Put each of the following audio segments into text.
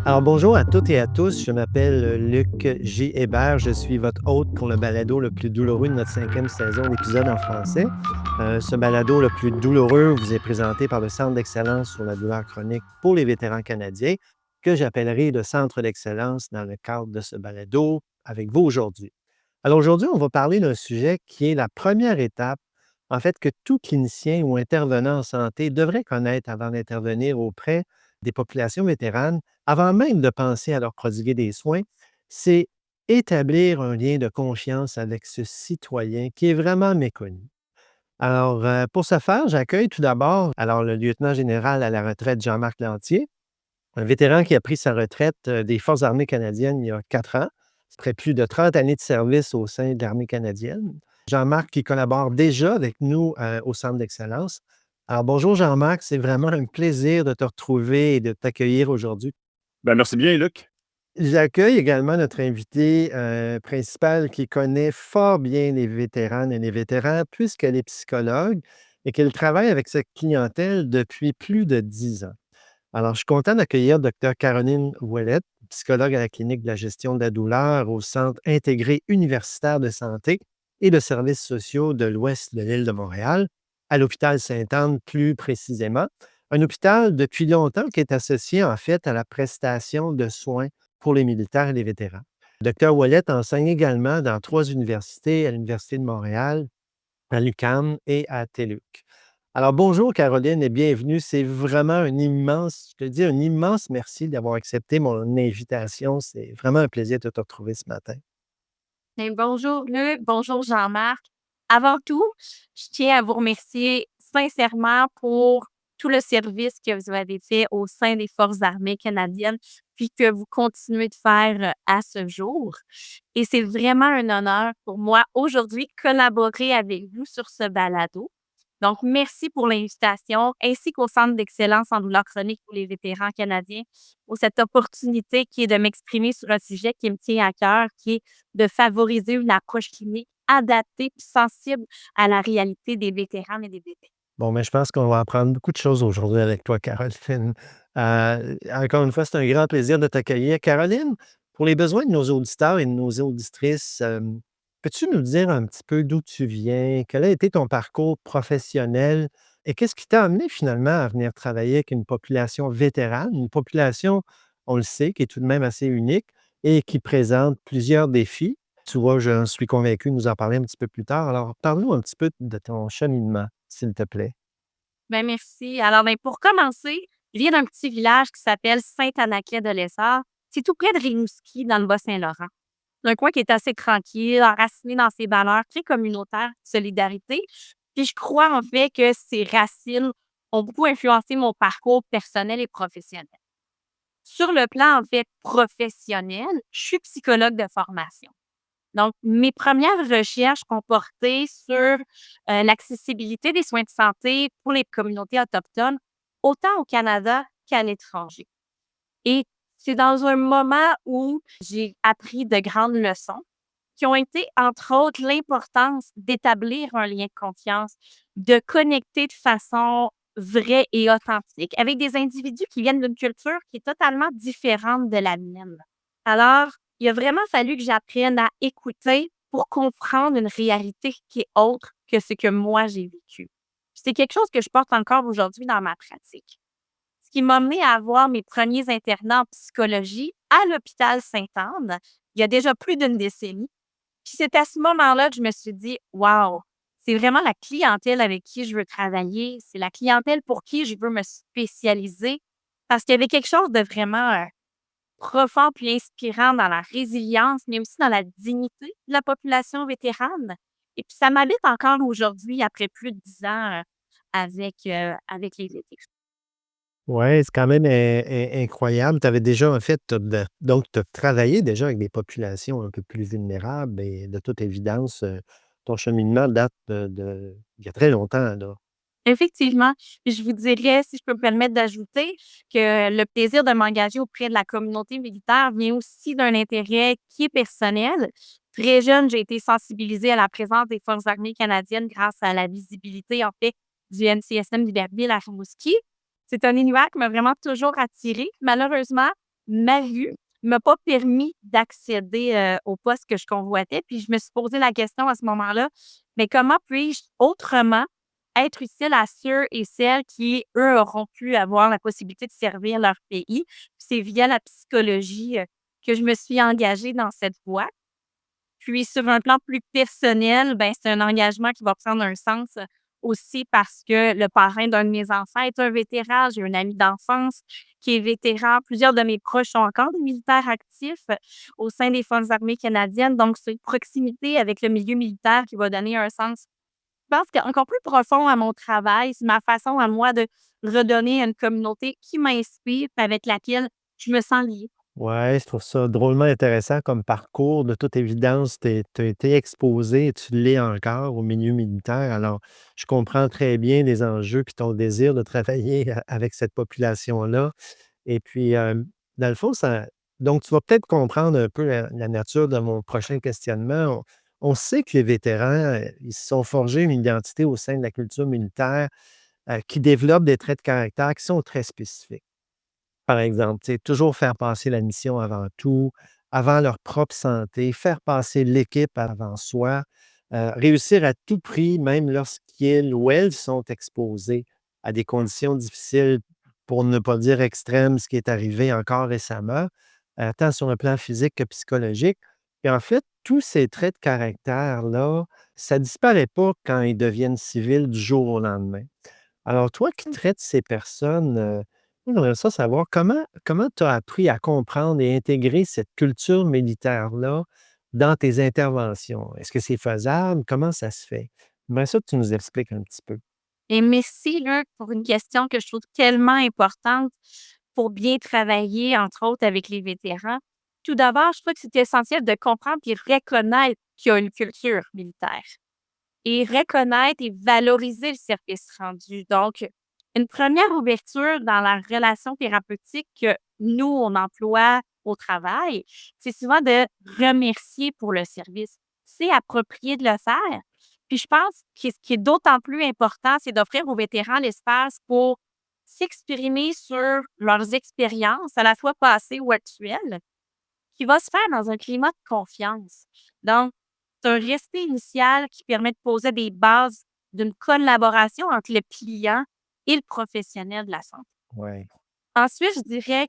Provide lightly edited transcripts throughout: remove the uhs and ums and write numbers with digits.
Alors bonjour à toutes et à tous, je m'appelle Luc J. Hébert, je suis votre hôte pour le balado le plus douloureux de notre 5e saison, l'épisode en français. Ce balado le plus douloureux vous est présenté par le Centre d'excellence sur la douleur chronique pour les vétérans canadiens, que j'appellerai le Centre d'excellence dans le cadre de ce balado avec vous aujourd'hui. Alors aujourd'hui, on va parler d'un sujet qui est la première étape, en fait, que tout clinicien ou intervenant en santé devrait connaître avant d'intervenir auprès des populations vétéranes, avant même de penser à leur prodiguer des soins, c'est établir un lien de confiance avec ce citoyen qui est vraiment méconnu. Alors, pour ce faire, j'accueille tout d'abord le lieutenant général à la retraite Jean-Marc Lantier, un vétéran qui a pris sa retraite des Forces armées canadiennes il y a 4 ans, après plus de 30 années de service au sein de l'armée canadienne. Jean-Marc qui collabore déjà avec nous au Centre d'excellence. Alors bonjour Jean-Marc, c'est vraiment un plaisir de te retrouver et de t'accueillir aujourd'hui. Ben, merci bien, Luc. J'accueille également notre invité principal qui connaît fort bien les vétéranes et les vétérans puisqu'elle est psychologue et qu'elle travaille avec cette clientèle depuis plus de 10 ans. Alors, je suis content d'accueillir Dr. Caroline Ouellette, psychologue à la Clinique de la gestion de la douleur au Centre intégré universitaire de santé et de services sociaux de l'Ouest de l'île de Montréal, à l'hôpital Sainte-Anne plus précisément. Un hôpital depuis longtemps qui est associé en fait à la prestation de soins pour les militaires et les vétérans. Dr. Ouellette enseigne également dans 3 universités, à l'Université de Montréal, à l'UQAM et à TÉLUQ. Alors bonjour Caroline et bienvenue. C'est vraiment je te dis un immense merci d'avoir accepté mon invitation. C'est vraiment un plaisir de te retrouver ce matin. Bien, bonjour Luc, bonjour Jean-Marc. Avant tout, je tiens à vous remercier sincèrement pour tout le service que vous avez fait au sein des Forces armées canadiennes, puis que vous continuez de faire à ce jour. Et c'est vraiment un honneur pour moi aujourd'hui de collaborer avec vous sur ce balado. Donc, merci pour l'invitation, ainsi qu'au Centre d'excellence en douleur chronique pour les vétérans canadiens, pour cette opportunité qui est de m'exprimer sur un sujet qui me tient à cœur, qui est de favoriser une approche clinique adaptée et sensible à la réalité des vétérans et des vétérans. Bon, mais je pense qu'on va apprendre beaucoup de choses aujourd'hui avec toi, Caroline. Encore une fois, c'est un grand plaisir de t'accueillir. Caroline, pour les besoins de nos auditeurs et de nos auditrices, peux-tu nous dire un petit peu d'où tu viens? Quel a été ton parcours professionnel? Et qu'est-ce qui t'a amené finalement à venir travailler avec une population vétérane, une population, on le sait, qui est tout de même assez unique et qui présente plusieurs défis? Tu vois, je suis convaincu de nous en parler un petit peu plus tard. Alors, parle-nous un petit peu de ton cheminement, s'il te plaît. Bien, merci. Alors, bien, pour commencer, je viens d'un petit village qui s'appelle Saint-Anaclet-de-Lessard. C'est tout près de Rimouski, dans le Bas-Saint-Laurent. C'est un coin qui est assez tranquille, enraciné dans ses valeurs très communautaires, solidarité. Puis je crois en fait que ces racines ont beaucoup influencé mon parcours personnel et professionnel. Sur le plan en fait professionnel, je suis psychologue de formation. Donc, mes premières recherches ont porté sur l'accessibilité des soins de santé pour les communautés autochtones, autant au Canada qu'à l'étranger. Et c'est dans un moment où j'ai appris de grandes leçons qui ont été, entre autres, l'importance d'établir un lien de confiance, de connecter de façon vraie et authentique avec des individus qui viennent d'une culture qui est totalement différente de la mienne. Alors, il a vraiment fallu que j'apprenne à écouter pour comprendre une réalité qui est autre que ce que moi j'ai vécu. C'est quelque chose que je porte encore aujourd'hui dans ma pratique. Ce qui m'a amené à avoir mes premiers internats en psychologie à l'hôpital Sainte-Anne, il y a déjà plus d'une décennie. Puis c'est à ce moment-là que je me suis dit: «Wow, c'est vraiment la clientèle avec qui je veux travailler, c'est la clientèle pour qui je veux me spécialiser». Parce qu'il y avait quelque chose de vraiment, profond puis inspirant dans la résilience, mais aussi dans la dignité de la population vétérane. Et puis ça m'habite encore aujourd'hui après plus de 10 ans, avec les vétérans. Ouais, c'est quand même incroyable. Tu avais déjà, en fait, donc tu as travaillé déjà avec des populations un peu plus vulnérables et de toute évidence, ton cheminement date il y a très longtemps, là. Effectivement, puis je vous dirais, si je peux me permettre d'ajouter, que le plaisir de m'engager auprès de la communauté militaire vient aussi d'un intérêt qui est personnel. Très jeune, j'ai été sensibilisée à la présence des Forces armées canadiennes grâce à la visibilité, en fait, du NCSM d'Iberville à Rimouski. C'est un univers qui m'a vraiment toujours attirée. Malheureusement, ma vue m'a pas permis d'accéder, au poste que je convoitais. Puis je me suis posé la question à ce moment-là, mais comment puis-je autrement être utile à ceux et celles qui, eux, auront pu avoir la possibilité de servir leur pays? Puis c'est via la psychologie, que je me suis engagée dans cette voie. Puis sur un plan plus personnel, ben, c'est un engagement qui va prendre un sens, aussi parce que le parrain d'un de mes enfants est un vétéran. J'ai un ami d'enfance qui est vétéran. Plusieurs de mes proches sont encore des militaires actifs, au sein des Forces armées canadiennes. Donc c'est une proximité avec le milieu militaire qui va donner un sens, je pense qu'encore plus profond à mon travail. C'est ma façon à moi de redonner à une communauté qui m'inspire, puis avec laquelle je me sens liée. Ouais, je trouve ça drôlement intéressant comme parcours. De toute évidence, tu as été exposé et tu l'es encore au milieu militaire. Alors, je comprends très bien les enjeux puis ton désir de travailler avec cette population-là. Et puis, dans le fond, donc tu vas peut-être comprendre un peu la nature de mon prochain questionnement. On sait que les vétérans, ils se sont forgés une identité au sein de la culture militaire, qui développe des traits de caractère qui sont très spécifiques. Par exemple, tu sais, toujours faire passer la mission avant tout, avant leur propre santé, faire passer l'équipe avant soi, réussir à tout prix, même lorsqu'ils ou elles sont exposés à des conditions difficiles, pour ne pas dire extrêmes, ce qui est arrivé encore récemment, tant sur le plan physique que psychologique. Et en fait, tous ces traits de caractère-là, ça disparaît pas quand ils deviennent civils du jour au lendemain. Alors toi qui traites ces personnes, moi j'aimerais ça savoir comment tu as appris à comprendre et intégrer cette culture militaire-là dans tes interventions? Est-ce que c'est faisable? Comment ça se fait? J'aimerais ça que tu nous expliques un petit peu. Et merci, là, pour une question que je trouve tellement importante pour bien travailler, entre autres, avec les vétérans. Tout d'abord, je trouve que c'est essentiel de comprendre et reconnaître qu'il y a une culture militaire et reconnaître et valoriser le service rendu. Donc, une première ouverture dans la relation thérapeutique que nous, on emploie au travail, c'est souvent de remercier pour le service. C'est approprié de le faire. Puis je pense que ce qui est d'autant plus important, c'est d'offrir aux vétérans l'espace pour s'exprimer sur leurs expériences, à la fois passées ou actuelles, qui va se faire dans un climat de confiance. Donc, c'est un respect initial qui permet de poser des bases d'une collaboration entre le client et le professionnel de la santé. Ouais. Ensuite, je dirais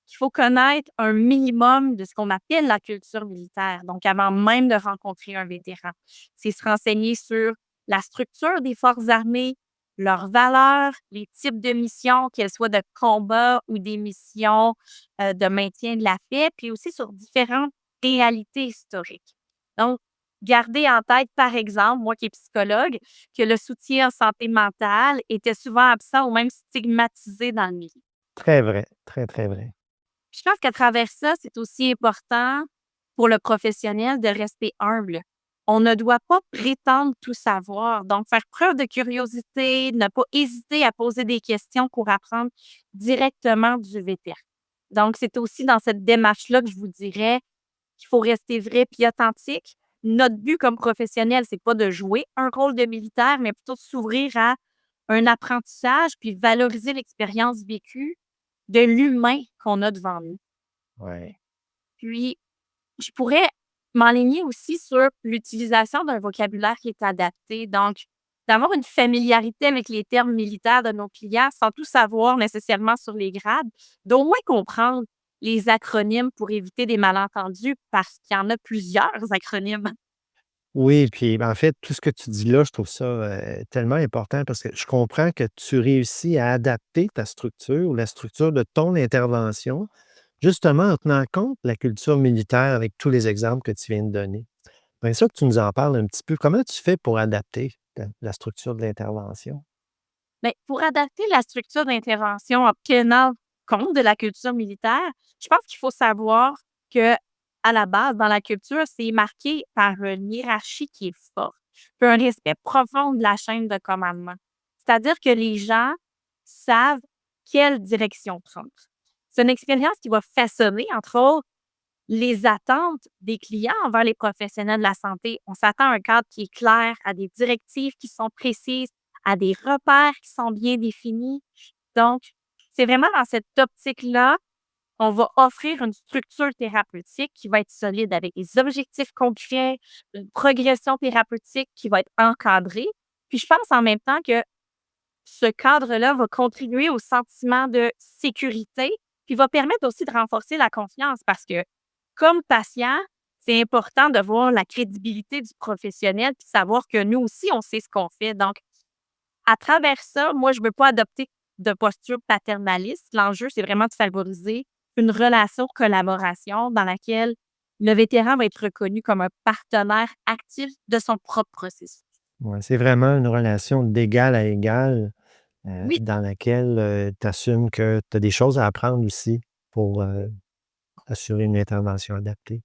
qu'il faut connaître un minimum de ce qu'on appelle la culture militaire, donc avant même de rencontrer un vétéran. C'est se renseigner sur la structure des forces armées, leurs valeurs, les types de missions, qu'elles soient de combat ou des missions de maintien de la paix, puis aussi sur différentes réalités historiques. Donc, garder en tête, par exemple, moi qui est psychologue, que le soutien en santé mentale était souvent absent ou même stigmatisé dans le milieu. Très vrai, très, très vrai. Je pense qu'à travers ça, c'est aussi important pour le professionnel de rester humble. On ne doit pas prétendre tout savoir. Donc, faire preuve de curiosité, ne pas hésiter à poser des questions pour apprendre directement du vétéran. Donc, c'est aussi dans cette démarche-là que je vous dirais qu'il faut rester vrai puis authentique. Notre but comme professionnel, c'est pas de jouer un rôle de militaire, mais plutôt de s'ouvrir à un apprentissage puis valoriser l'expérience vécue de l'humain qu'on a devant nous. Ouais. Puis, je pourrais m'enligner aussi sur l'utilisation d'un vocabulaire qui est adapté. Donc, d'avoir une familiarité avec les termes militaires de nos clients sans tout savoir nécessairement sur les grades, d'au moins comprendre les acronymes pour éviter des malentendus parce qu'il y en a plusieurs acronymes. Oui, puis, ben, en fait, tout ce que tu dis là, je trouve ça, tellement important parce que je comprends que tu réussis à adapter ta structure ou la structure de ton intervention, justement en tenant compte de la culture militaire avec tous les exemples que tu viens de donner. Bien ça que tu nous en parles un petit peu. Comment tu fais pour adapter la structure de l'intervention? Mais pour adapter la structure d'intervention en tenant compte de la culture militaire, je pense qu'il faut savoir que à la base, dans la culture, c'est marqué par une hiérarchie qui est forte, puis un respect profond de la chaîne de commandement. C'est-à-dire que les gens savent quelle direction prendre. C'est une expérience qui va façonner, entre autres, les attentes des clients envers les professionnels de la santé. On s'attend à un cadre qui est clair, à des directives qui sont précises, à des repères qui sont bien définis. Donc, c'est vraiment dans cette optique-là on va offrir une structure thérapeutique qui va être solide avec des objectifs concrets, une progression thérapeutique qui va être encadrée. Puis je pense en même temps que ce cadre-là va contribuer au sentiment de sécurité, puis va permettre aussi de renforcer la confiance parce que, comme patient, c'est important de voir la crédibilité du professionnel puis savoir que nous aussi, on sait ce qu'on fait. Donc, à travers ça, moi, je ne veux pas adopter de posture paternaliste. L'enjeu, c'est vraiment de favoriser une relation de collaboration dans laquelle le vétéran va être reconnu comme un partenaire actif de son propre processus. Ouais, c'est vraiment une relation d'égal à égal, Oui, dans laquelle, tu assumes que tu as des choses à apprendre aussi pour, assurer une intervention adaptée.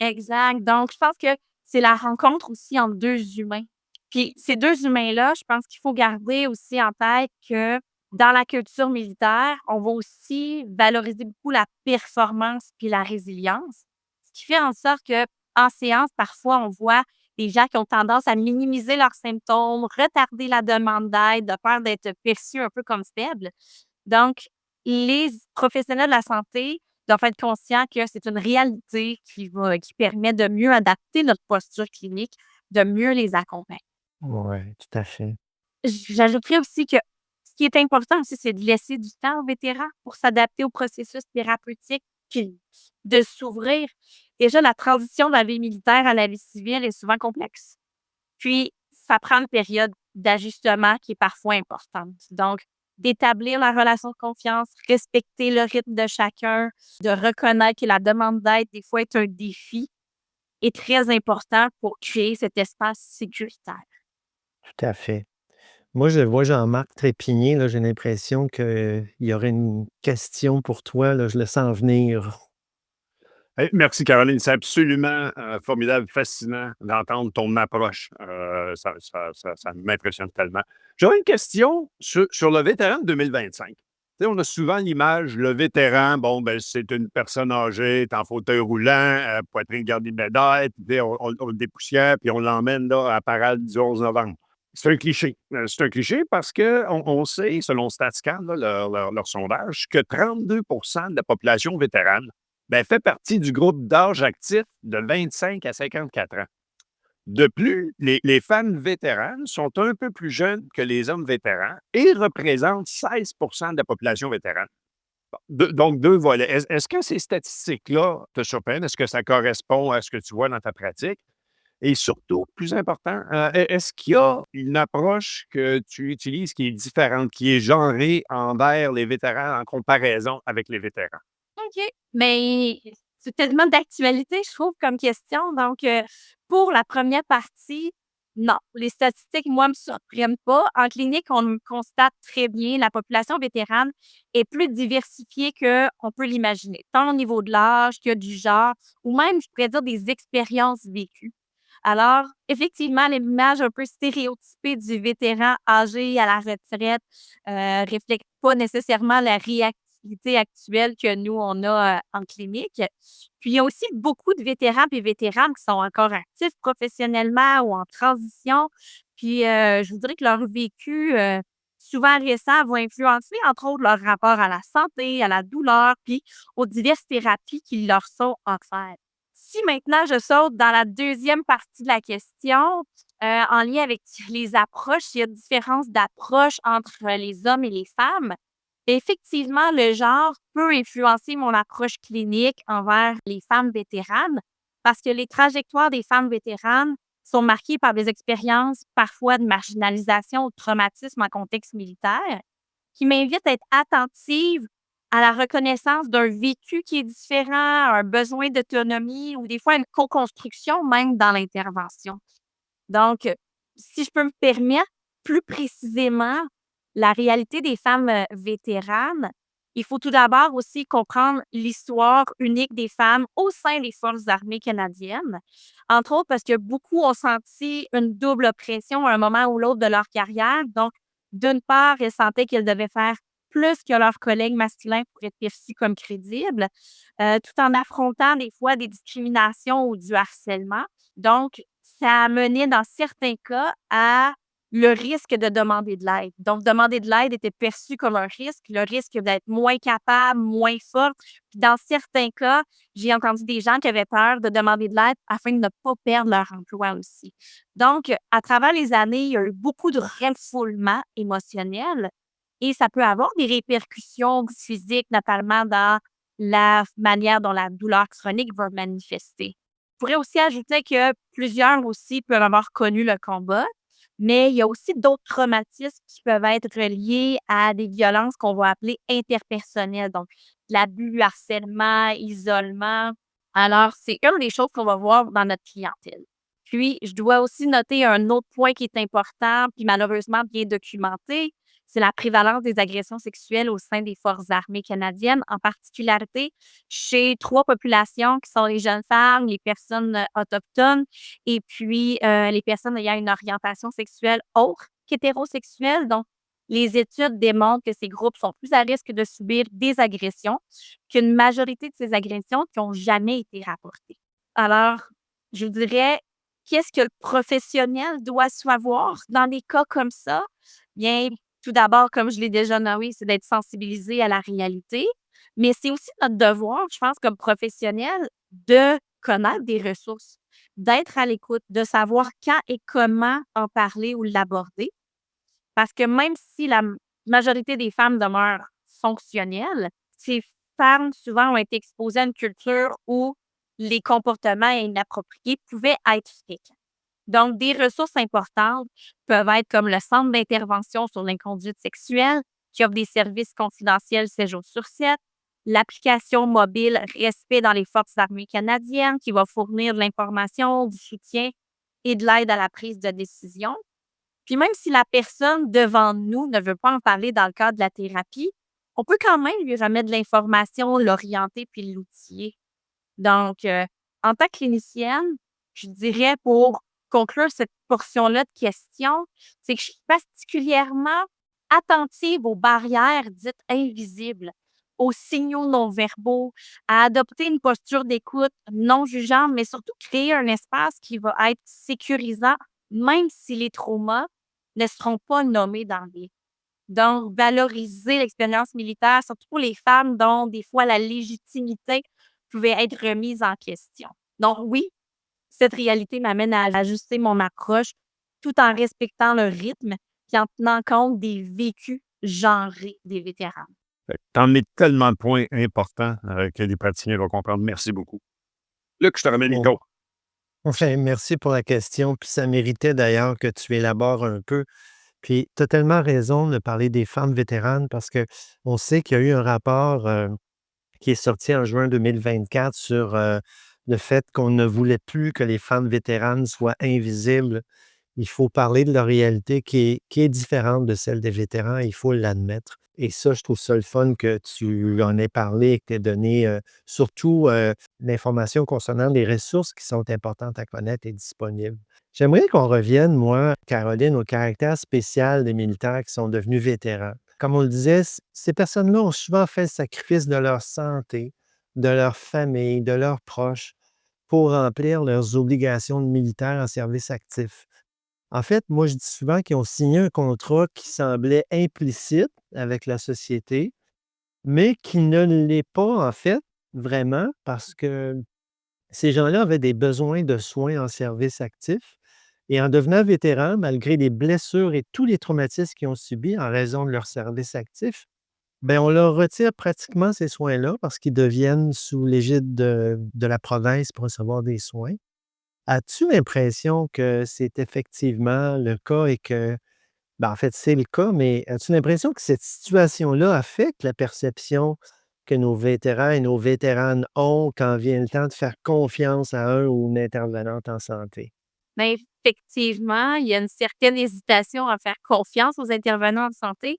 exact. Donc, je pense que c'est la rencontre aussi entre 2 humains. Puis ces 2 humains-là, je pense qu'il faut garder aussi en tête que dans la culture militaire, on va aussi valoriser beaucoup la performance puis la résilience. Ce qui fait en sorte qu'en séance, parfois, on voit des gens qui ont tendance à minimiser leurs symptômes, retarder la demande d'aide, de peur d'être perçus un peu comme faibles. Donc, les professionnels de la santé doivent être conscients que c'est une réalité qui permet de mieux adapter notre posture clinique, de mieux les accompagner. Ouais, tout à fait. J'ajouterais aussi que ce qui est important aussi, c'est de laisser du temps aux vétérans pour s'adapter au processus thérapeutique, puis de s'ouvrir. Déjà, la transition de la vie militaire à la vie civile est souvent complexe. Puis, ça prend une période d'ajustement qui est parfois importante. Donc, d'établir la relation de confiance, respecter le rythme de chacun, de reconnaître que la demande d'aide, des fois, est un défi, est très important pour créer cet espace sécuritaire. Tout à fait. Moi, je vois Jean-Marc trépigner, là, j'ai l'impression qu'il y aurait une question pour toi, là, je le sens venir. Hey, merci Caroline, c'est absolument, formidable, fascinant d'entendre ton approche. Ça m'impressionne tellement. J'aurais une question sur le vétéran de 2025. Tu sais, on a souvent l'image, le vétéran, bon, ben, c'est une personne âgée, est en fauteuil roulant, poitrine gardée de médaille, puis tu sais, on le dépoussière, puis on l'emmène là, à la parade du 11 novembre. C'est un cliché. C'est un cliché parce qu'on sait, selon StatsCan, là, leur sondage, que 32 de la population vétérane ben, fait partie du groupe d'âge actif de 25 à 54 ans. De plus, les femmes vétéranes sont un peu plus jeunes que les hommes vétérans et représentent 16 de la population vétérane. Donc, deux volets. Est-ce que ces statistiques-là te surprennent? Est-ce que ça correspond à ce que tu vois dans ta pratique? Et surtout, plus important, est-ce qu'il y a une approche que tu utilises qui est différente, qui est genrée envers les vétérans en comparaison avec les vétérans? OK. Mais c'est tellement d'actualité, je trouve, comme question. Donc, pour la première partie, non. Les statistiques, moi, me surprennent pas. En clinique, on constate très bien la population vétérane est plus diversifiée qu'on peut l'imaginer, tant au niveau de l'âge que du genre ou même, je pourrais dire, des expériences vécues. Alors, effectivement, l'image un peu stéréotypée du vétéran âgé à la retraite, reflète pas nécessairement la réactivité actuelle que nous, on a, en clinique. Puis, il y a aussi beaucoup de vétérans et vétéranes qui sont encore actifs professionnellement ou en transition. Puis, je vous dirais que leur vécu, souvent récent va influencer, entre autres, leur rapport à la santé, à la douleur, puis aux diverses thérapies qui leur sont offertes. Si maintenant je saute dans la deuxième partie de la question, en lien avec les approches, il y a différence d'approche entre les hommes et les femmes. Effectivement, le genre peut influencer mon approche clinique envers les femmes vétéranes parce que les trajectoires des femmes vétéranes sont marquées par des expériences parfois de marginalisation ou de traumatisme en contexte militaire qui m'invitent à être attentive à la reconnaissance d'un vécu qui est différent, un besoin d'autonomie ou des fois une co-construction même dans l'intervention. Donc, si je peux me permettre, plus précisément, la réalité des femmes, vétéranes, il faut tout d'abord aussi comprendre l'histoire unique des femmes au sein des Forces armées canadiennes. Entre autres parce que beaucoup ont senti une double oppression à un moment ou l'autre de leur carrière. Donc, d'une part, elles sentaient qu'elles devaient faire plus que leurs collègues masculins pour être perçus comme crédibles, tout en affrontant des fois des discriminations ou du harcèlement. Donc, ça a mené dans certains cas à le risque de demander de l'aide. Donc, demander de l'aide était perçu comme un risque, le risque d'être moins capable, moins forte. Puis dans certains cas, j'ai entendu des gens qui avaient peur de demander de l'aide afin de ne pas perdre leur emploi aussi. Donc, à travers les années, il y a eu beaucoup de refoulement émotionnel et ça peut avoir des répercussions physiques, notamment dans la manière dont la douleur chronique va manifester. Je pourrais aussi ajouter que plusieurs aussi peuvent avoir connu le combat, mais il y a aussi d'autres traumatismes qui peuvent être reliés à des violences qu'on va appeler interpersonnelles, donc l'abus, harcèlement, isolement. Alors, c'est une des choses qu'on va voir dans notre clientèle. Puis, je dois aussi noter un autre point qui est important, puis malheureusement bien documenté, c'est la prévalence des agressions sexuelles au sein des Forces armées canadiennes, en particularité chez 3 populations qui sont les jeunes femmes, les personnes, autochtones et puis, les personnes ayant une orientation sexuelle autre qu'hétérosexuelle. Donc, les études démontrent que ces groupes sont plus à risque de subir des agressions, qu'une majorité de ces agressions qui ont jamais été rapportées. Alors, je dirais, qu'est-ce que le professionnel doit savoir dans des cas comme ça? Bien, tout d'abord, comme je l'ai déjà nommé, c'est d'être sensibilisé à la réalité, mais c'est aussi notre devoir, je pense, comme professionnel, de connaître des ressources, d'être à l'écoute, de savoir quand et comment en parler ou l'aborder. Parce que même si la majorité des femmes demeurent fonctionnelles, ces femmes souvent ont été exposées à une culture où les comportements inappropriés pouvaient être fréquents. Donc, des ressources importantes peuvent être comme le Centre d'intervention sur l'inconduite sexuelle, qui offre des services confidentiels 7 jours sur 7, l'application mobile Respect dans les Forces armées canadiennes, qui va fournir de l'information, du soutien et de l'aide à la prise de décision. Puis même si la personne devant nous ne veut pas en parler dans le cadre de la thérapie, on peut quand même lui remettre de l'information, l'orienter puis l'outiller. Donc, en tant que clinicienne, je dirais pour conclure cette portion-là de questions, c'est que je suis particulièrement attentive aux barrières dites invisibles, aux signaux non-verbaux, à adopter une posture d'écoute non jugeante, mais surtout créer un espace qui va être sécurisant, même si les traumas ne seront pas nommés dans le livre. Donc, valoriser l'expérience militaire, surtout pour les femmes dont des fois la légitimité pouvait être remise en question. Donc oui, cette réalité m'amène à ajuster mon approche tout en respectant le rythme puis en tenant compte des vécus genrés des vétérans. Tu en es tellement de points importants que les praticiens vont comprendre. Merci beaucoup. Luc, je te remets le Bon, micro. enfin, merci pour la question. Puis ça méritait d'ailleurs que tu élabores un peu. Puis tu as tellement raison de parler des femmes vétéranes parce qu'on sait qu'il y a eu un rapport qui est sorti en juin 2024 sur le fait qu'on ne voulait plus que les femmes vétéranes soient invisibles. Il faut parler de leur réalité qui est différente de celle des vétérans, il faut l'admettre. Et ça, je trouve ça le fun que tu en aies parlé et que tu aies donné surtout l'information concernant les ressources qui sont importantes à connaître et disponibles. J'aimerais qu'on revienne, moi, Caroline, au caractère spécial des militaires qui sont devenus vétérans. Comme on le disait, ces personnes-là ont souvent fait le sacrifice de leur santé, de leur famille, de leurs proches pour remplir leurs obligations de militaires en service actif. En fait, moi, je dis souvent qu'ils ont signé un contrat qui semblait implicite avec la société, mais qui ne l'est pas, en fait, vraiment, parce que ces gens-là avaient des besoins de soins en service actif. Et en devenant vétérans, malgré les blessures et tous les traumatismes qu'ils ont subis en raison de leur service actif, ben, on leur retire pratiquement ces soins-là parce qu'ils deviennent sous l'égide de la province pour recevoir des soins. As-tu l'impression que c'est effectivement le cas et que, ben, en fait, c'est le cas, mais as-tu l'impression que cette situation-là affecte la perception que nos vétérans et nos vétéranes ont quand vient le temps de faire confiance à un ou une intervenante en santé? Mais effectivement, il y a une certaine hésitation à faire confiance aux intervenants de santé,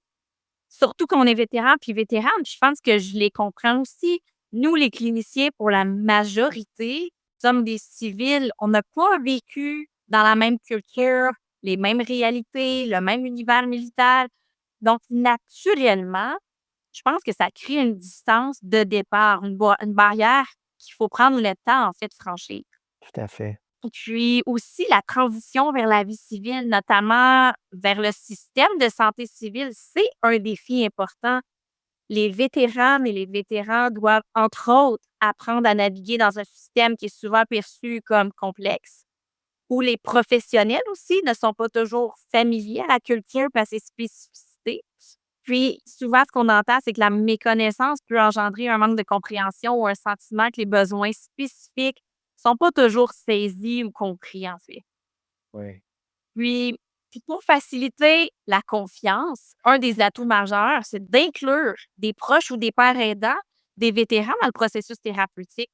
surtout quand on est vétéran puis vétérane. Je pense que je les comprends aussi. Nous, les cliniciens, pour la majorité, sommes des civils. On n'a pas vécu dans la même culture, les mêmes réalités, le même univers militaire. Donc, naturellement, je pense que ça crée une distance de départ, une barrière qu'il faut prendre le temps, en fait, de franchir. Tout à fait. Puis aussi la transition vers la vie civile, notamment vers le système de santé civile, c'est un défi important. Les vétéranes et les vétérans doivent, entre autres, apprendre à naviguer dans un système qui est souvent perçu comme complexe, où les professionnels aussi ne sont pas toujours familiers à la culture et à ses spécificités. Puis, souvent, ce qu'on entend, c'est que la méconnaissance peut engendrer un manque de compréhension ou un sentiment que les besoins spécifiques sont pas toujours saisis ou compris, en fait. Oui. Puis pour faciliter la confiance, un des atouts majeurs, c'est d'inclure des proches ou des pairs aidants, des vétérans dans le processus thérapeutique.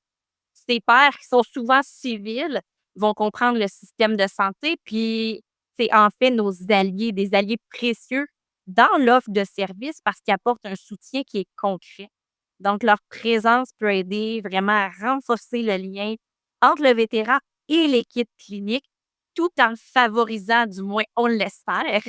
Ces pairs qui sont souvent civils vont comprendre le système de santé, puis c'est en fait nos alliés, des alliés précieux dans l'offre de services parce qu'ils apportent un soutien qui est concret. Donc, leur présence peut aider vraiment à renforcer le lien entre le vétéran et l'équipe clinique, tout en favorisant, du moins on l'espère,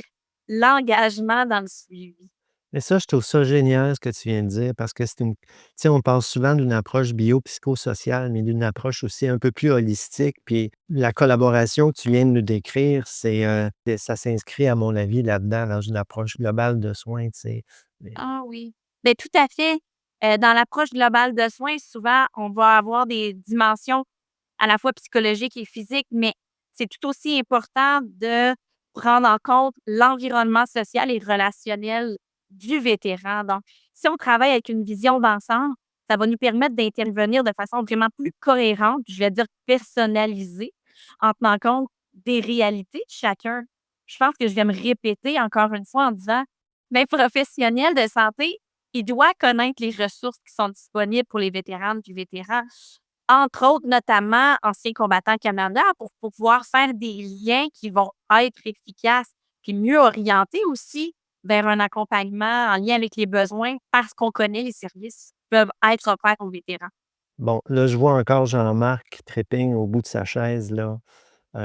l'engagement dans le suivi. Mais ça, je trouve ça génial ce que tu viens de dire parce que c'est une tu sais, on parle souvent d'une approche biopsychosociale, mais d'une approche aussi un peu plus holistique. Puis la collaboration que tu viens de nous décrire, ça s'inscrit, à mon avis, là-dedans, dans une approche globale de soins, tu sais. Mais Ah oui. Bien, tout à fait. Dans l'approche globale de soins, souvent, on va avoir des dimensions à la fois psychologiques et physiques, mais c'est tout aussi important de prendre en compte l'environnement social et relationnel du vétéran. Donc, si on travaille avec une vision d'ensemble, ça va nous permettre d'intervenir de façon vraiment plus cohérente, je vais dire personnalisée, en tenant compte des réalités de chacun. Je pense que je vais me répéter encore une fois en disant, mais professionnel de santé, il doit connaître les ressources qui sont disponibles pour les vétéranes du vétéran, entre autres, notamment anciens combattants Canada, pour pouvoir faire des liens qui vont être efficaces, puis mieux orientés aussi vers un accompagnement en lien avec les besoins parce qu'on connaît les services qui peuvent être offerts aux vétérans. bon, là, je vois encore Jean-Marc Tréping au bout de sa chaise, là.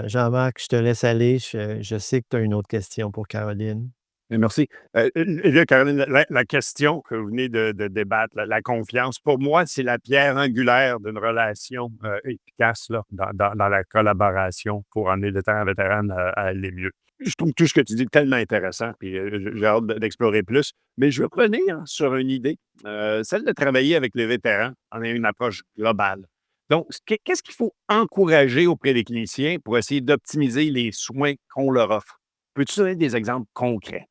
Jean-Marc, je te laisse aller. Je sais que tu as une autre question pour Caroline. Et merci. Là, Caroline, la question que vous venez de débattre, la confiance, pour moi, c'est la pierre angulaire d'une relation efficace là, dans la collaboration pour amener le temps vétéran à aller mieux. Je trouve tout ce que tu dis tellement intéressant, puis j'ai hâte d'explorer plus. Mais je veux revenir sur une idée, celle de travailler avec les vétérans en ayant une approche globale. Donc, qu'est-ce qu'il faut encourager auprès des cliniciens pour essayer d'optimiser les soins qu'on leur offre? Peux-tu donner des exemples concrets?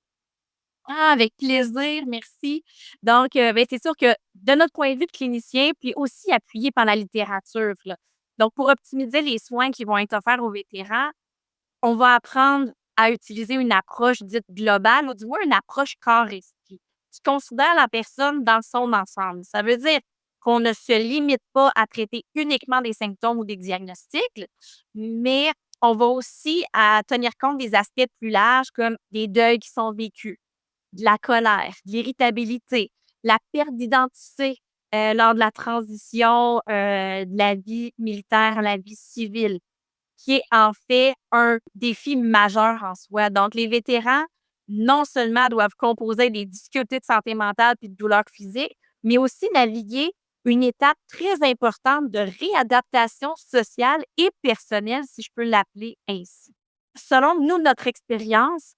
Ah, avec plaisir, merci. Donc, ben, c'est sûr que de notre point de vue de clinicien, puis aussi appuyé par la littérature, là. Donc, pour optimiser les soins qui vont être offerts aux vétérans, on va apprendre à utiliser une approche dite globale ou du moins une approche corps-esprit, qui considère la personne dans son ensemble. Ça veut dire qu'on ne se limite pas à traiter uniquement des symptômes ou des diagnostics, mais on va aussi à tenir compte des aspects plus larges comme des deuils qui sont vécus, de la colère, de l'irritabilité, la perte d'identité lors de la transition de la vie militaire à la vie civile, qui est en fait un défi majeur en soi. Donc, les vétérans, non seulement doivent composer des difficultés de santé mentale puis de douleurs physiques, mais aussi naviguer une étape très importante de réadaptation sociale et personnelle, si je peux l'appeler ainsi. Selon nous, notre expérience,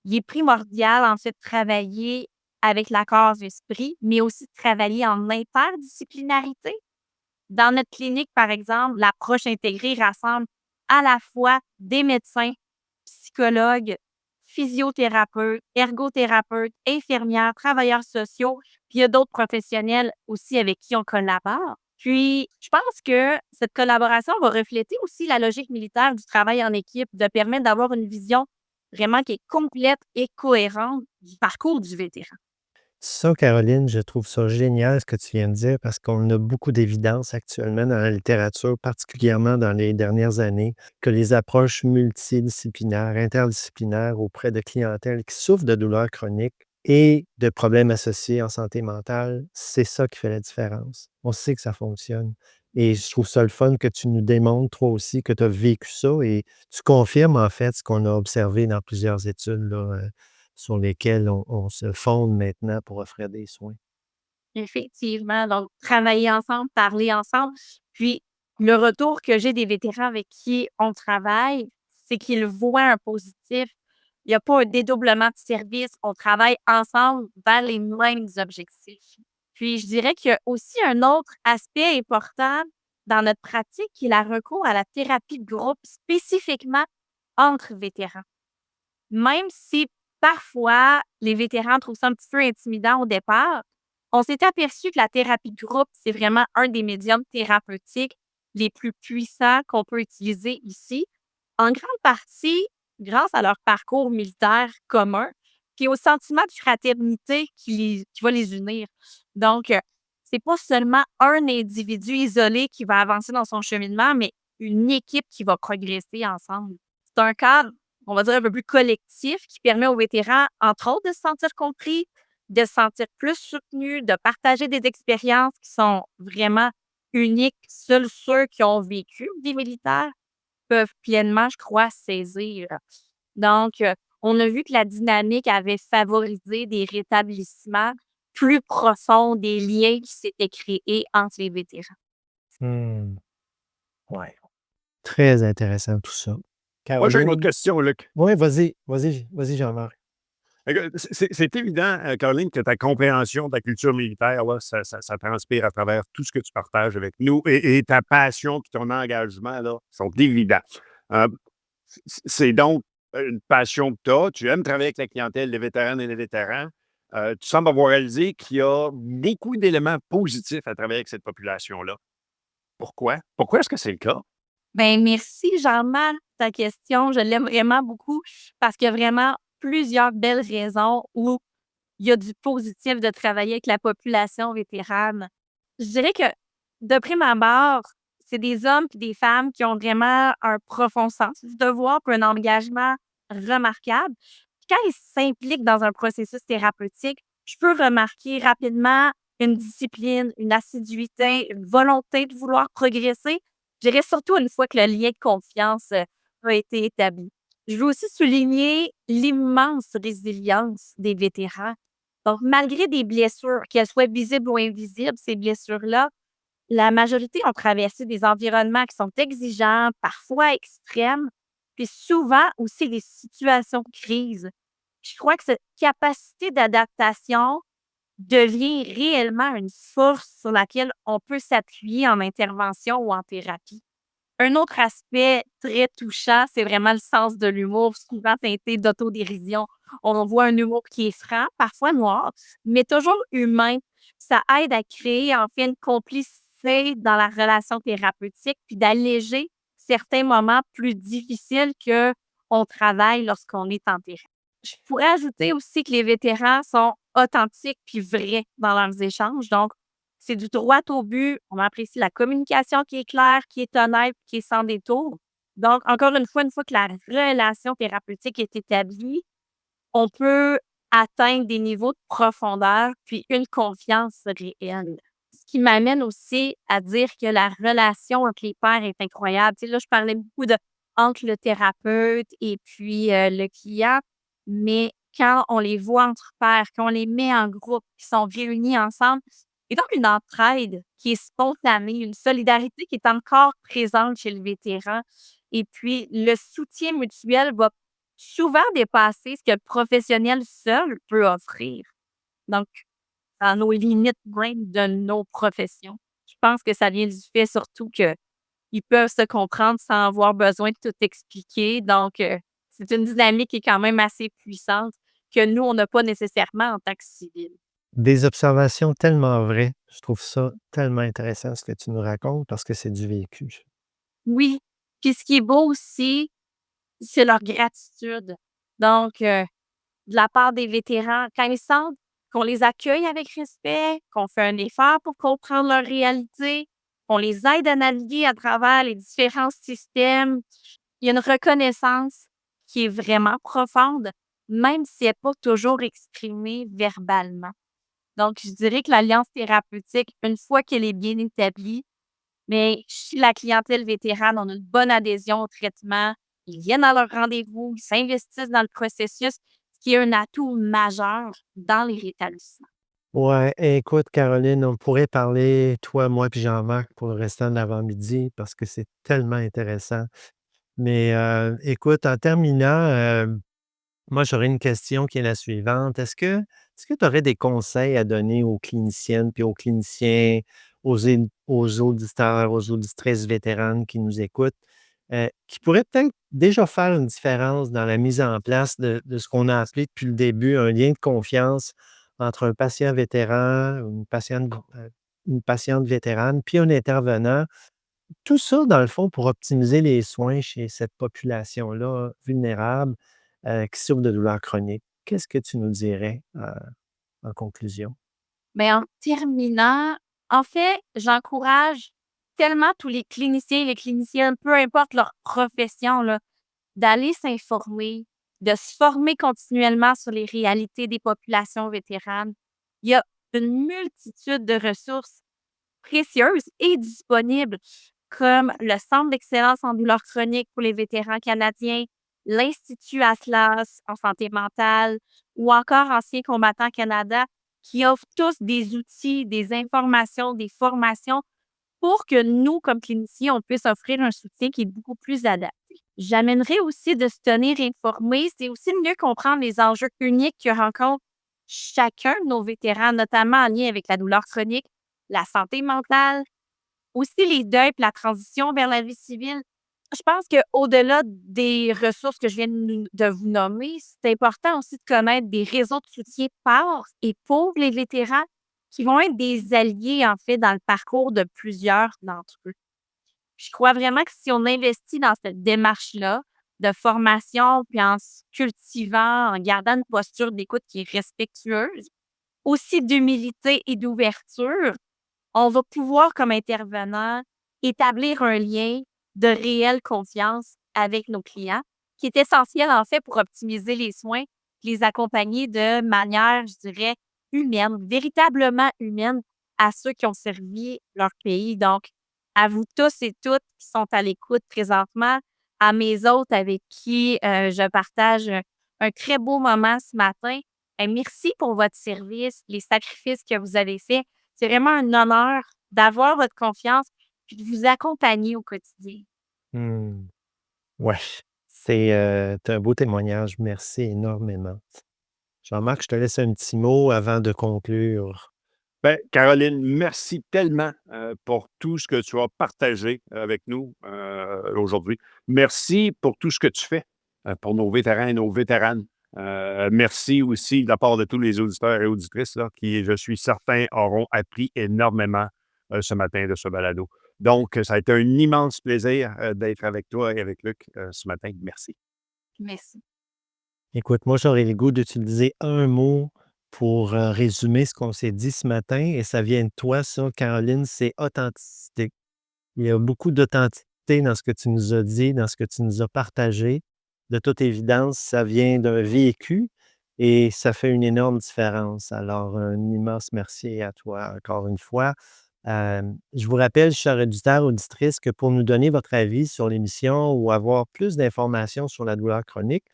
il est primordial, en fait, de travailler avec l'accord-esprit, mais aussi de travailler en interdisciplinarité. Dans notre clinique, par exemple, l'approche intégrée rassemble à la fois des médecins, psychologues, physiothérapeutes, ergothérapeutes, infirmières, travailleurs sociaux, puis il y a d'autres professionnels aussi avec qui on collabore. Puis, je pense que cette collaboration va refléter aussi la logique militaire du travail en équipe, de permettre d'avoir une vision vraiment qui est complète et cohérente du parcours du vétéran. Ça, Caroline, je trouve ça génial ce que tu viens de dire parce qu'on a beaucoup d'évidence actuellement dans la littérature, particulièrement dans les dernières années, que les approches multidisciplinaires, interdisciplinaires auprès de clientèle qui souffrent de douleurs chroniques et de problèmes associés en santé mentale, c'est ça qui fait la différence. On sait que ça fonctionne. Et je trouve ça le fun que tu nous démontres, toi aussi, que tu as vécu ça et tu confirmes en fait ce qu'on a observé dans plusieurs études là, sur lesquels on se fonde maintenant pour offrir des soins. Effectivement, donc travailler ensemble, parler ensemble, puis Le retour que j'ai des vétérans avec qui on travaille, c'est qu'ils voient un positif. Il y a pas un dédoublement de service. On travaille ensemble vers les mêmes objectifs. Puis je dirais qu'il y a aussi un autre aspect important dans notre pratique qui est le recours à la thérapie de groupe spécifiquement entre vétérans. Même si parfois les vétérans trouvent ça un petit peu intimidant au départ, on s'est aperçu que la thérapie de groupe, c'est vraiment un des médiums thérapeutiques les plus puissants qu'on peut utiliser ici, en grande partie grâce à leur parcours militaire commun, puis au sentiment de fraternité qui va les unir. Donc, c'est pas seulement un individu isolé qui va avancer dans son cheminement, mais une équipe qui va progresser ensemble. C'est un cadre, on va dire, un peu plus collectif qui permet aux vétérans, entre autres, de se sentir compris, de se sentir plus soutenus, de partager des expériences qui sont vraiment uniques. Seuls ceux qui ont vécu des militaires peuvent pleinement, je crois, saisir. Donc, on a vu que la dynamique avait favorisé des rétablissements plus profonds, des liens qui s'étaient créés entre les vétérans. Hmm. Ouais. Très intéressant tout ça. Moi, j'ai une autre Caroline? question, Luc. Oui, vas-y, Jean-Marc. C'est évident, Caroline, que ta compréhension de la culture militaire, là, ça transpire à travers tout ce que tu partages avec nous et ta passion et ton engagement là, sont évidents. Euh, c'est donc une passion que tu as. Tu aimes travailler avec la clientèle, les vétérans et les vétérans. Tu sembles avoir réalisé qu'il y a beaucoup d'éléments positifs à travailler avec cette population-là. Pourquoi? Pourquoi est-ce que c'est le cas? Ben merci Jean-Marc pour ta question. Je l'aime vraiment beaucoup parce qu'il y a vraiment plusieurs belles raisons où il y a du positif de travailler avec la population vétérane. Je dirais que, de prime abord, c'est des hommes et des femmes qui ont vraiment un profond sens du devoir puis un engagement remarquable. Puis quand ils s'impliquent dans un processus thérapeutique, je peux remarquer rapidement une discipline, une assiduité, une volonté de vouloir progresser. Je dirais surtout une fois que le lien de confiance a été établi. Je veux aussi souligner l'immense résilience des vétérans. Donc, malgré des blessures, qu'elles soient visibles ou invisibles, ces blessures-là, la majorité ont traversé des environnements qui sont exigeants, parfois extrêmes, puis souvent aussi des situations de crise. Je crois que cette capacité d'adaptation devient réellement une force sur laquelle on peut s'appuyer en intervention ou en thérapie. Un autre aspect très touchant, c'est vraiment le sens de l'humour, souvent teinté d'autodérision. On voit un humour qui est franc, parfois noir, mais toujours humain. Ça aide à créer en fait une complicité dans la relation thérapeutique, puis d'alléger certains moments plus difficiles que on travaille lorsqu'on est en thérapie. Je pourrais ajouter aussi que les vétérans sont authentiques puis vrais dans leurs échanges. Donc, c'est du droit au but. On apprécie la communication qui est claire, qui est honnête, qui est sans détour. Donc, encore une fois que la relation thérapeutique est établie, on peut atteindre des niveaux de profondeur puis une confiance réelle. Ce qui m'amène aussi à dire que la relation entre les pairs est incroyable. Tu sais, là, je parlais beaucoup de entre le thérapeute et puis le client, mais quand on les voit entre pairs, quand on les met en groupe, qu'ils sont réunis ensemble, et donc une entraide qui est spontanée, une solidarité qui est encore présente chez le vétéran. Et puis, le soutien mutuel va souvent dépasser ce que le professionnel seul peut offrir. Donc, dans nos limites même de nos professions. Je pense que ça vient du fait surtout qu'ils peuvent se comprendre sans avoir besoin de tout expliquer. Donc, c'est une dynamique qui est quand même assez puissante que nous, on n'a pas nécessairement en tant que civil. Des observations tellement vraies. Je trouve ça tellement intéressant ce que tu nous racontes parce que c'est du vécu. Oui. Puis ce qui est beau aussi, c'est leur gratitude. Donc, de la part des vétérans, quand ils sentent qu'on les accueille avec respect, qu'on fait un effort pour comprendre leur réalité, qu'on les aide à naviguer à travers les différents systèmes, il y a une reconnaissance qui est vraiment profonde, même si elle n'est pas toujours exprimée verbalement. Donc, je dirais que l'alliance thérapeutique, une fois qu'elle est bien établie, mais chez la clientèle vétérane, on a une bonne adhésion au traitement. Ils viennent à leur rendez-vous, ils s'investissent dans le processus, ce qui est un atout majeur dans les rétablissements. Ouais, écoute, Caroline, on pourrait parler, toi, moi puis Jean-Marc, pour le restant de l'avant-midi parce que c'est tellement intéressant. Mais écoute, en terminant, moi, j'aurais une question qui est la suivante. Est-ce que tu aurais des conseils à donner aux cliniciennes puis aux cliniciens, aux auditeurs, aux auditrices vétéranes qui nous écoutent, qui pourraient peut-être déjà faire une différence dans la mise en place de ce qu'on a appelé depuis le début un lien de confiance entre un patient vétéran, une patiente vétérane, puis un intervenant? Tout ça, dans le fond, pour optimiser les soins chez cette population-là vulnérable, qui souffre de douleurs chroniques. Qu'est-ce que tu nous dirais, en conclusion? Mais en terminant, en fait, j'encourage tellement tous les cliniciens et les cliniciennes, peu importe leur profession, là, d'aller s'informer, de se former continuellement sur les réalités des populations vétéranes. Il y a une multitude de ressources précieuses et disponibles, comme le Centre d'excellence en douleurs chroniques pour les vétérans canadiens, l'Institut Atlas en santé mentale ou encore Anciens combattants Canada, qui offrent tous des outils, des informations, des formations pour que nous, comme cliniciens, on puisse offrir un soutien qui est beaucoup plus adapté. J'amènerais aussi de se tenir informé, c'est aussi de mieux comprendre les enjeux uniques que rencontre chacun de nos vétérans, notamment en lien avec la douleur chronique, la santé mentale, aussi les deuils et la transition vers la vie civile. Je pense qu'au-delà des ressources que je viens de vous nommer, c'est important aussi de connaître des réseaux de soutien par et pour les vétérans qui vont être des alliés, en fait, dans le parcours de plusieurs d'entre eux. Je crois vraiment que si on investit dans cette démarche-là de formation, puis en se cultivant, en gardant une posture d'écoute qui est respectueuse, aussi d'humilité et d'ouverture, on va pouvoir, comme intervenant, établir un lien de réelle confiance avec nos clients, qui est essentiel, en fait, pour optimiser les soins, les accompagner de manière, je dirais, humaine, véritablement humaine à ceux qui ont servi leur pays. Donc, à vous tous et toutes qui sont à l'écoute présentement, à mes hôtes avec qui je partage un très beau moment ce matin, merci pour votre service, les sacrifices que vous avez faits. C'est vraiment un honneur d'avoir votre confiance puis de vous accompagner au quotidien. Mmh. Ouais, c'est un beau témoignage. Merci énormément. Jean-Marc, je te laisse un petit mot avant de conclure. Ben, Caroline, merci tellement pour tout ce que tu as partagé avec nous aujourd'hui. Merci pour tout ce que tu fais pour nos vétérans et nos vétéranes. Merci aussi de la part de tous les auditeurs et auditrices là, qui, je suis certain, auront appris énormément ce matin de ce balado. Donc, ça a été un immense plaisir d'être avec toi et avec Luc ce matin. Merci. Merci. Écoute, moi, j'aurais le goût d'utiliser un mot pour, résumer ce qu'on s'est dit ce matin et ça vient de toi ça, Caroline, c'est authenticité. Il y a beaucoup d'authenticité dans ce que tu nous as dit, dans ce que tu nous as partagé. De toute évidence, ça vient d'un vécu et ça fait une énorme différence. Alors, un immense merci à toi encore une fois. Je vous rappelle, chers auditeurs, auditrices, que pour nous donner votre avis sur l'émission ou avoir plus d'informations sur la douleur chronique,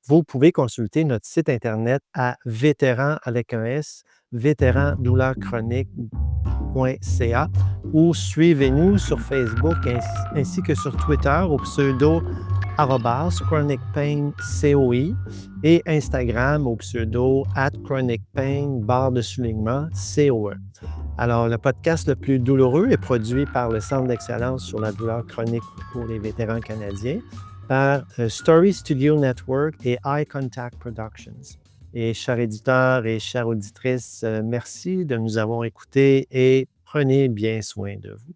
vous pouvez consulter notre site internet à vétéran avec un S, vétérandouleur-chronique.ca ou suivez-nous sur Facebook ainsi que sur Twitter au pseudo @chronicpainCOI et Instagram au pseudo @chronicpain _COE. Alors, le podcast le plus douloureux est produit par le Centre d'excellence sur la douleur chronique pour les vétérans canadiens, par Story Studio Network et Eye Contact Productions. Et chers éditeurs et chères auditrices, merci de nous avoir écoutés et prenez bien soin de vous.